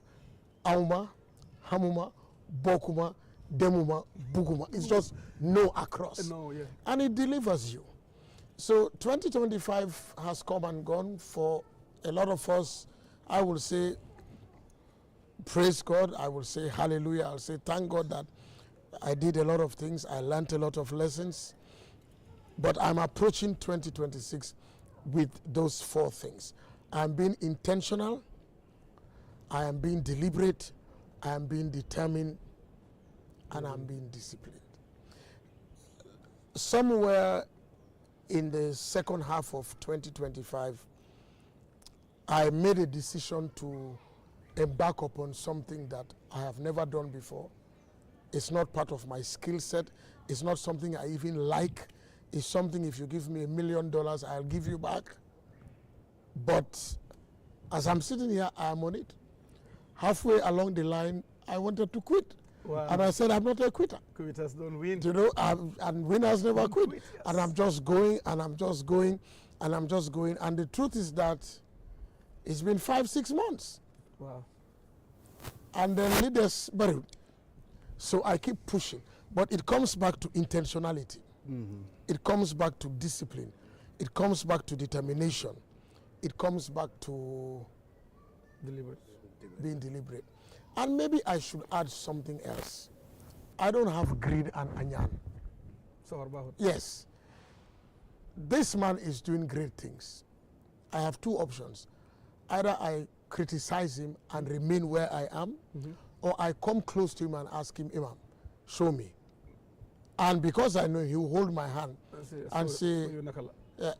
Auma, Hamuma, Bokuma, Demuma, Buguma. It's just no across. No, yeah. And it delivers you. So 2025 has come and gone for a lot of us. I will say, praise God. I will say, hallelujah. I'll say, thank God that I did a lot of things. I learned a lot of lessons. But I'm approaching 2026 with those 4 things. I'm being intentional. I am being deliberate. I am being determined. And I'm being disciplined. Somewhere in the second half of 2025, I made a decision to embark upon something that I have never done before. It's not part of my skill set. It's not something I even like. It's something, if you give me $1 million, I'll give you back. But as I'm sitting here, I'm on it. Halfway along the line, I wanted to quit. Wow. And I said, I'm not a quitter. Quitters don't win. You know, and winners never quit. Yes. And I'm just going, and I'm just going, and I'm just going. And the truth is that it's been 5-6 months. Wow. And then leaders buried. So I keep pushing. But it comes back to intentionality. It comes back to discipline. It comes back to determination. It comes back to being deliberate. And maybe I should add something else. I don't have greed and anyan. So about? Yes. This man is doing great things. I have 2 options. Either I criticize him and remain where I am, or I come close to him and ask him, Imam, show me. And because I know he will hold my hand and say,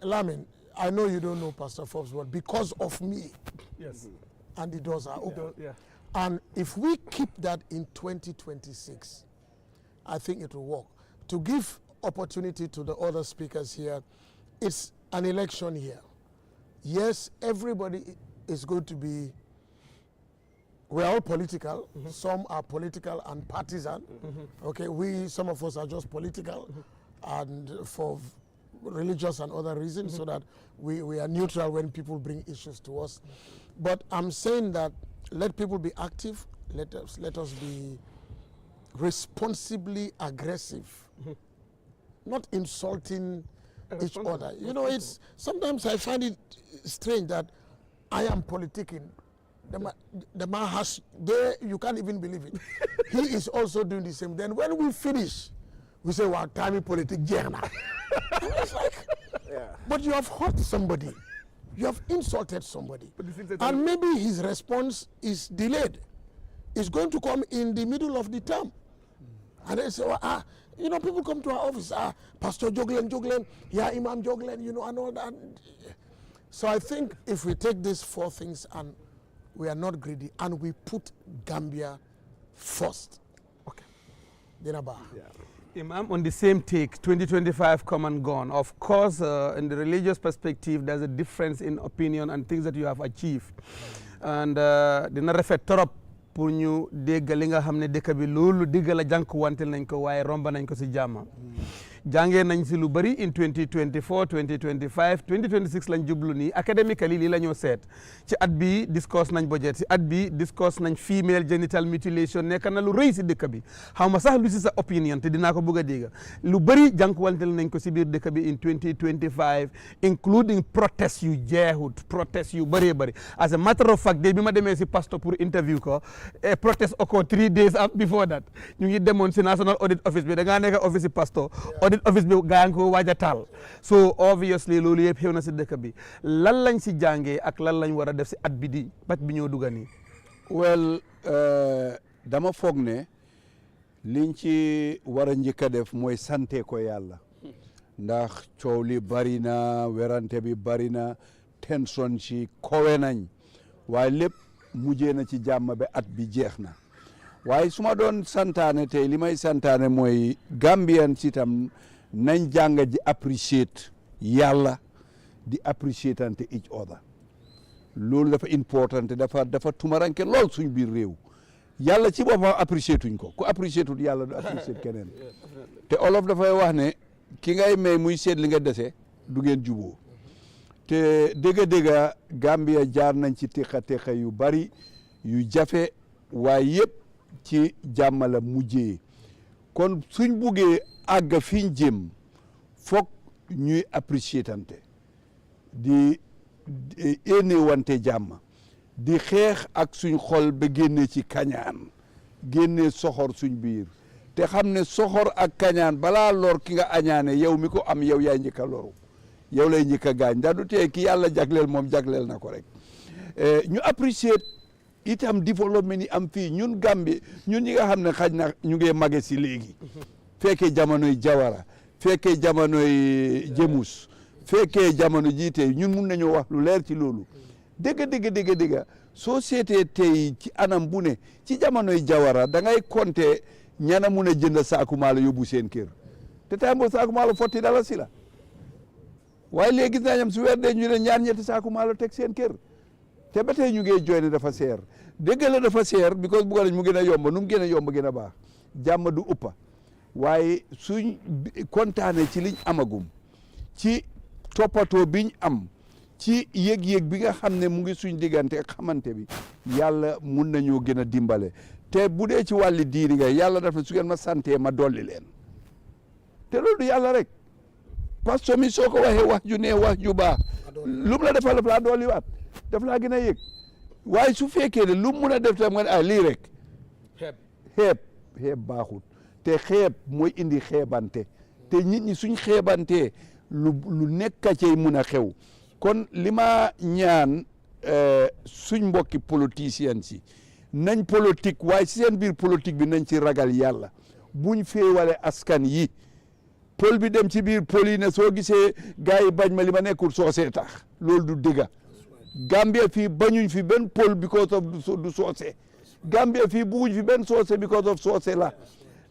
Lamin, I know you don't know Pastor Forbes, but because of me, yes, and the doors are open. Yeah. And if we keep that in 2026, I think it will work. To give opportunity to the other speakers here, it's an election year. Yes, everybody is going to be, we're all political. Some are political and partisan. Okay, some of us are just political and for religious and other reasons, so that we are neutral when people bring issues to us. But I'm saying that let people be active, let us be responsibly aggressive, not insulting each other. You know, it's sometimes I find it strange that I am politicking. The man has, you can't even believe it. He is also doing the same. Then when we finish, we say, well, time politics, Jana. It's like, but you have hurt somebody. You have insulted somebody. And maybe his response is delayed. It's going to come in the middle of the term. And they say, well, you know, people come to our office, Pastor Joglen, yeah, Imam Joglen, you know, and all that. So I think if we take these four things and we are not greedy and we put Gambia first. Okay. Dinaba. Yeah. Imam, on the same take, 2025 come and gone. Of course, in the religious perspective, there's a difference in opinion and things that you have achieved. And dina rafet torop pour ñu dégg li nga xam ne dëkk bi loolu digg la jànkuwanteel nañ ko waaye romba nañ ko si jàmm. Jàngee nañ si lu bari in 2024 2025 2026 lañ jublu nii academically lii la ñoo seet ci at bi discuss nañ budget si at bi discuss nañ female genital mutilation nekk na lu rëy si dëkk bi xaw ma sax lu si sa opinion te dinaa ko bëgg a dégg lu bari jànkuwanteel nañ ko si biir dëkk bi in 2025 including protest yu jeexut protest yu bëree bëri as a matter of fact day bi ma demee si pastor pour interview ko protest occurred 3 days before that ñu ngi demoon si national audit office bi da ngaa nekk office si pastor office bi gaa ngi ko waaj a taal so obviously loolu yëpp xew na si dëkk bi lan lañ si jàngee ak lan lañ war a def si at bi di bat bi ñoo dugga nii well dama foog ne liñ ci war a njëkk a def mooy sante ko yàlla ndax coow li bari na werante bi bari na tension ci kowe nañ waaye lépp mujjee na ci jàmm ba at bi jeex na waaye su ma doon santaane tey li may santaane mooy Gambian ci tam nañ jàng di appreciate yàlla di appreciate ante each other loolu dafa important dafa tumaranke lool suñ biir réew yàlla ci boppam appreciate tuñ ko ku appreciate tut yàlla du appreciate keneen te olof dafay wax ne ki ngay may muy seet li nga dese du ngeen juboo te dëgga Gambia jaar nañ ci teqa yu bari yu jafe waaye yëpp ci jàmm la mujjee kon suñ buggee àgg fiñ jëm foog ñuy apprécier tante di éene wante jàmm di xeex ak suñ xol ba génnee ci kañaan génnee soxor suñ biir te xam ne soxor ak kañaan balaa lor ki nga añaane yow mi ko am yow yaay njëkk a loru yow lay njëkk a gaañ ndax du tee ki yàlla jagleel moom jagleel na ko rek ñu apprécier itam développement yi am fii ñun Gambie ñun ñi nga xam ne xaj na ñu ngi mage si léegi fekkee jamonoy Jawara fekkee jamonoy Jemus fekkee jamono jiite ñun mun nañoo wax lu leer ci loolu dëgg soo seetee tey ci anam bu ne ci jamonoy Jawara da ngay compter ñana mun a jënd saaku maalo yóbbu seen kër te tay boo saaku maalo $40 la waaye léegi gis naa ñam su weer dee ñu ne ñaar ñetti saaku maalo teg seen kër te ba tey ñu ngi jooy ne dafa seer dëgg la dafa seer because bugga lañ mu gën a yomb nu mu gën a yomb gën a baax jàmm du uppa waaye suñ kontaane ci liñ amagum ci toppatoo biñ am ci yëg-yëg bi nga xam ne mu ngi suñ diggante ak xamante bi yàlla mun nañoo gën a dimbale te bu dee ci wàlli diini nga yàlla dafa su ngeen ma santee ma dolli leen te loolu du yàlla rek parce que mi soo ko waxee wax ju ne wax ju baax lu mu la defal daf laa dolli waat daf laa gën a yëg waaye su fekkee ne lu mu mun a def tam nga ne lii rek xeeb baaxut te xeeb mooy indi xeebante te nit ñi suñ xeebantee lu nekk cay mun a xew kon li ma ñaan suñ mbokki politiciens si nañ politique waaye si seen biir politique bi nañ ci ragal yàlla buñ féewale askan yi pël bi dem ci biir pël yi ne soo gisee gars yi bañ ma li ma nekkul soosee tax loolu du dëgga Gambia fii bañuñ fi benn pël because of du soose Gambia fii bugguñ fi benn soose because of soose la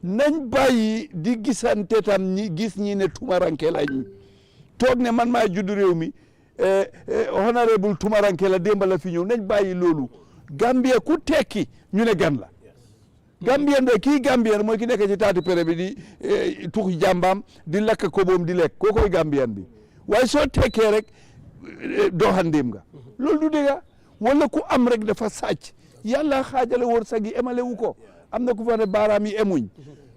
nañ bàyyi di gisante tam ñi gis ñi ne tumaranke lañ toog ne man maa juddu réew mi honorable tumaranke la démb la fi ñëw nañ bàyyi loolu Gambia ku tekki ñu ne gan la Gambien de kii Gambien mooy ki nekk ci taati pere bi di tux jàmbaam di lakk koboom di lekk koo koy Gambien bi waaye soo tekkee rek doxandéem nga loolu du dëgga wala ku am rek dafa sàcc yàlla xaajale wërsëg yi emale wu ko am na ku fa ne baaraam yi emuñ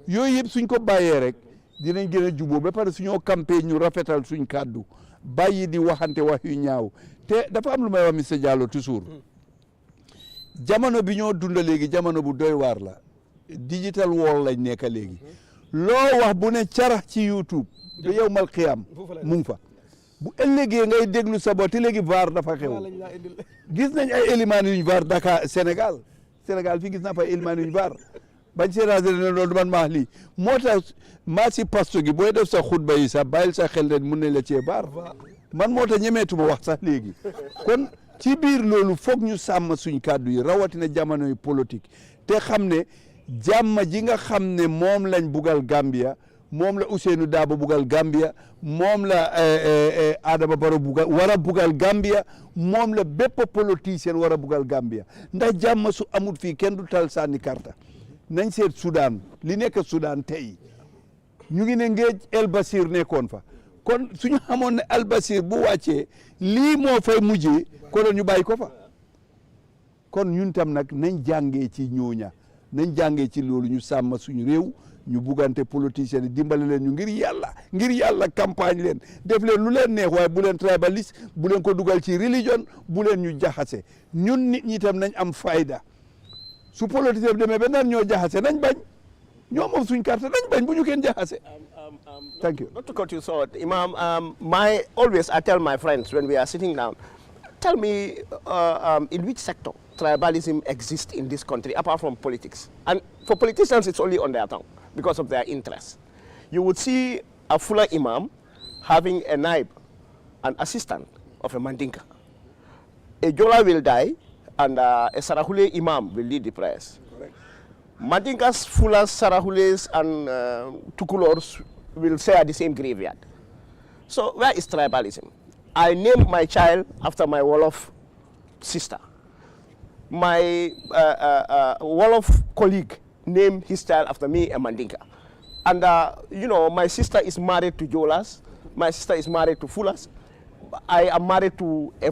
yooyu yëpp suñ ko bàyyee rek dinañ gën a juboo ba pare suñoo campagne ñu rafetal suñ kàddu bàyyi di waxante wax yu ñaaw te dafa am lu may wax monsieur Diallo toujours jamono bi ñoo dunda léegi jamono bu doy waar la digital world lañ nekk léegi loo wax bu ne carax ci YouTube ba yow mal xiyam mu ngi fa bu ëllëgee ngay déglu sa bopp te léegi VAR dafa xew gis nañ ay éléments yuñ VAR Dakar Sénégal fii gis naa fa ay éléments yuñ VAR bañ séerase ne loolu man maa lii moo tax maa si pasto gi booy def sa xutba yi sax bàyyil sa xel ren mun nañ la cee VAR man moo tax ñemeetuma wax sax léegi kon ci biir loolu foog ñu sàmm suñ kàddu yi rawatina jamono yi politique te xam ne jàmm ji nga xam ne moom lañ bugal Gambia moom la Ousseynou Dabo bugal Gambia moom la Adama Barrow bugal war a bugal Gambia moom la bépp politicien war a bugal Gambia ndax jàmm su amut fii kenn du tal sànni karta nañ seet Soudan li nekk Soudan tey ñu ngi ne ngeej El Basir nekkoon fa kon suñu xamoon ne El Basir bu wàccee lii moo fay mujjee kon ñu bàyyi ko fa kon ñun tam nag nañ jàngee ci ñooña nañ jàngee ci loolu ñu sàmm suñu réew ñu buggante politiciens yi dimbale leen ñu ngir yàlla campagne leen def leen lu leen neex waaye bu leen tribaliste bu leen ko dugal ci religion bu leen ñu jaxase ñun nit ñi tam nañ am fayda su politicien bi demee ba naan ñoo jaxase nañ bañ ñoo moom suñ carte nañ bañ bu ñu kenn jaxase. Thank you. Not to cut you short, Imam, always I tell my friends when we are sitting down, tell me in which sector tribalism exists in this country apart from politics. And for politicians, it's only on their tongue because of their interests. You would see a Fuller Imam having a naib, an assistant of a Mandinka. A Jola will die and a Sarahule Imam will lead the prayers. Correct. Mandinkas, Fullers, Sarahules and Tukulors will share the same graveyard. So where is tribalism? I named my child after my Wolof sister. My Wolof colleague named his child after me, a Mandinka. And you know, my sister is married to Jolas. My sister is married to Fullers. I am married to a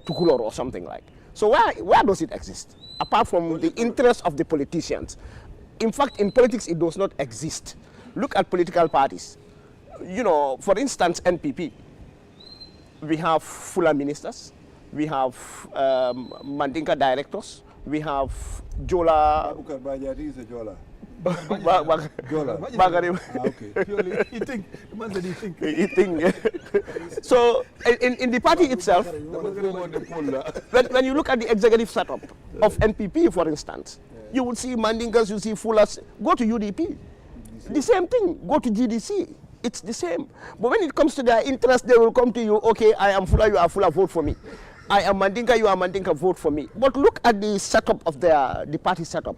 Tukulor or something like. So where does it exist? Apart from the interest of the politicians. In fact, in politics, it does not exist. Look at political parties. You know, for instance, NPP. We have Fuller ministers. We have Mandinka directors. We have Jola. Jola. So in the party itself, when you look at the executive setup of NPP, for instance, you would see Mandinkas, you see Fullers. Go to UDP. The same thing. Go to GDC. It's the same. But when it comes to their interest, they will come to you, okay, I am Fuller, you are Fuller, vote for me. I am Mandinka, you are Mandinka, vote for me. But look at the setup of the party setup.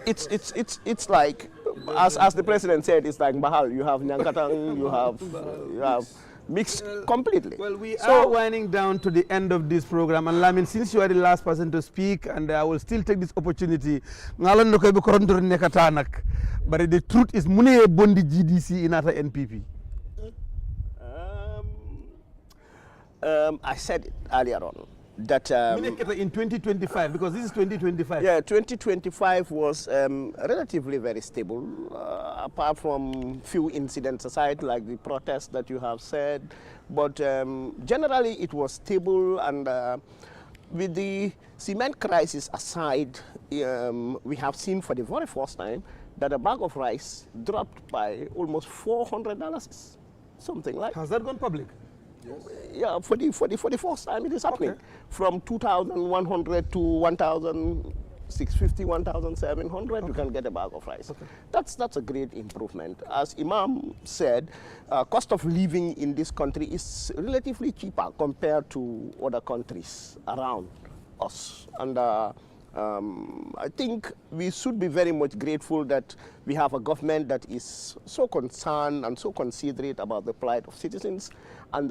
It's like, as the president said, it's like Bahal. You have Nyankatang, you have mixed completely. Well, we are winding down to the end of this program. And Lamin, since you are the last person to speak, and I will still take this opportunity, but the truth is, Mune Bondi GDC in other NPP. I said it earlier on that in 2025, because this is 2025. Yeah, 2025 was relatively very stable, apart from few incidents aside, like the protests that you have said. But generally, it was stable, and with the cement crisis aside, we have seen for the very first time that a bag of rice dropped by almost $400, something like. Has that gone public? Yes. Yeah, for the first time it is happening. Okay. From 2,100 to 1,000 650, 1,700, you can get a bag of rice. Okay. That's a great improvement. As Imam said, cost of living in this country is relatively cheaper compared to other countries around us. And I think we should be very much grateful that we have a government that is so concerned and so considerate about the plight of citizens, and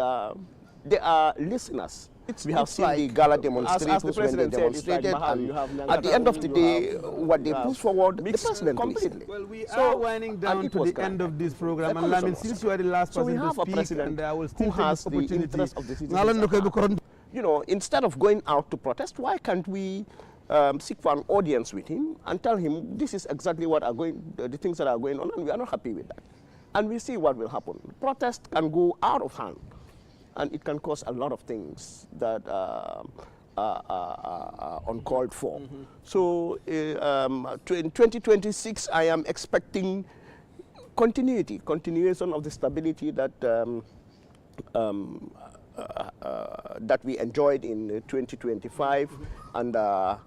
they are listeners. We have seen the Galla demonstrators when they demonstrated, and at the end of the day, what they push forward, the president completely. Well, we are winding down to the end of this program, and Lamin, since you are the last person to speak, and I will still who has the interest of the citizens. You know, instead of going out to protest, why can't we seek for an audience with him and tell him this is exactly what are the things that are going on, and we are not happy with that, and we see what will happen. Protest can go out of hand, and it can cause a lot of things that are uncalled for. So in 2026, I am expecting continuation of the stability that that we enjoyed in 2025, and the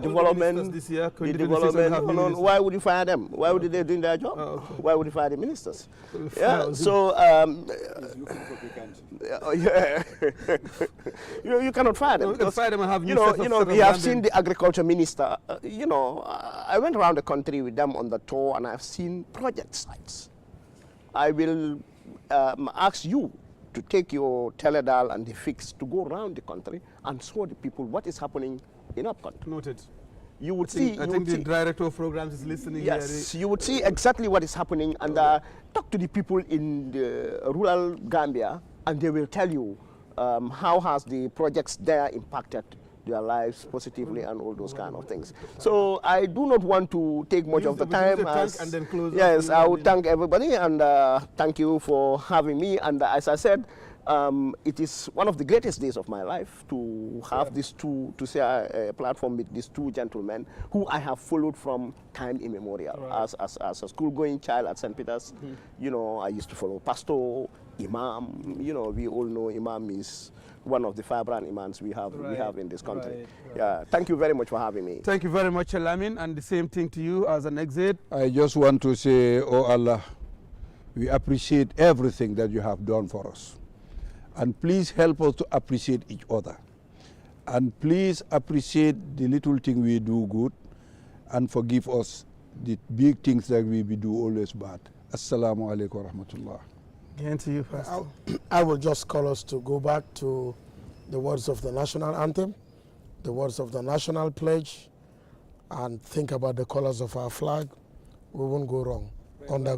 development, this year, the development. Why would you fire them? Why would they do their job? Oh, okay. Why would you fire the ministers? Yeah, so you cannot fire them. No, because, fire them and have we have seen the agriculture minister. I went around the country with them on the tour, and I've seen project sites. I will ask you to take your teledal and the fix to go around the country and show the people what is happening in our country. Noted. You would see. I think the director of programs is listening. Yes, you would see exactly what is happening, and talk to the people in the rural Gambia, and they will tell you how has the projects there impacted their lives positively and all those kind of things. So I do not want to take much of the time. And then close. Yes, I would thank everybody, and thank you for having me. And as I said, it is one of the greatest days of my life to have these two, to share a platform with these two gentlemen who I have followed from time immemorial. Right. As a school-going child at St. Peter's, I used to follow Pastor, Imam. We all know Imam is one of the vibrant imams we have in this country. Right. Yeah, thank you very much for having me. Thank you very much, Lamin, and the same thing to you as an exit. I just want to say, oh Allah, we appreciate everything that you have done for us. And please help us to appreciate each other. And please appreciate the little thing we do good, and forgive us the big things that we do always bad. Assalamu alaikum wa rahmatullah. Again to you, Pastor. I will just call us to go back to the words of the national anthem, the words of the national pledge, and think about the colors of our flag. We won't go wrong. Under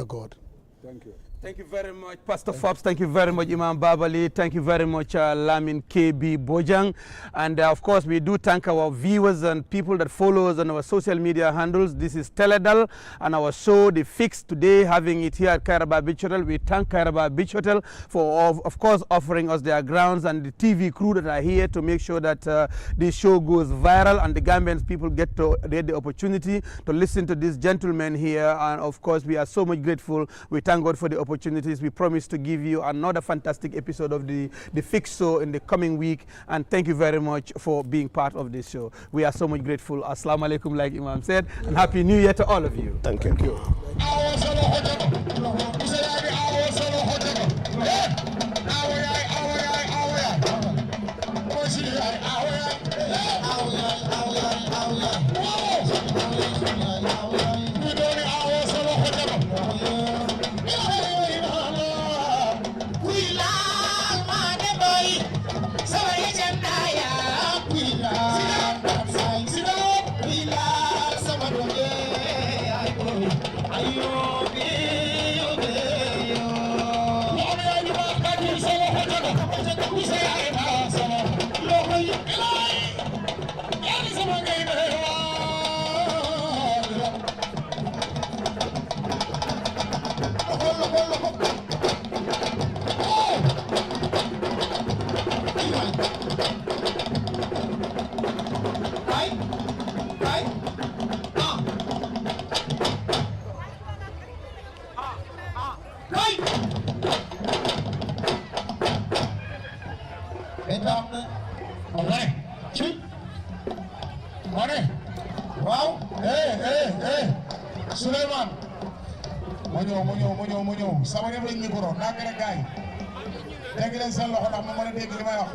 God. Thank you. Thank you very much, Pastor Forbes. Thank you very much, Imam Babali. Thank you very much, Lamin KB Bojang. And of course, we do thank our viewers and people that follow us on our social media handles. This is Teledal and our show, The Fix, today, having it here at Kairaba Beach Hotel. We thank Kairaba Beach Hotel for, of course, offering us their grounds, and the TV crew that are here to make sure that this show goes viral and the Gambian people get the opportunity to listen to these gentlemen here. And of course, we are so much grateful. We thank God for the opportunities. We promise to give you another fantastic episode of the Fix Show in the coming week, and thank you very much for being part of this show. We are so much grateful. Assalamu alaikum, like Imam said, and Happy New Year to all of you. Thank you. Souleymane ma ñëw sama def lañ micro naa gën a gaay dégg leen seen loxo ndax ma mën a dégg li may wax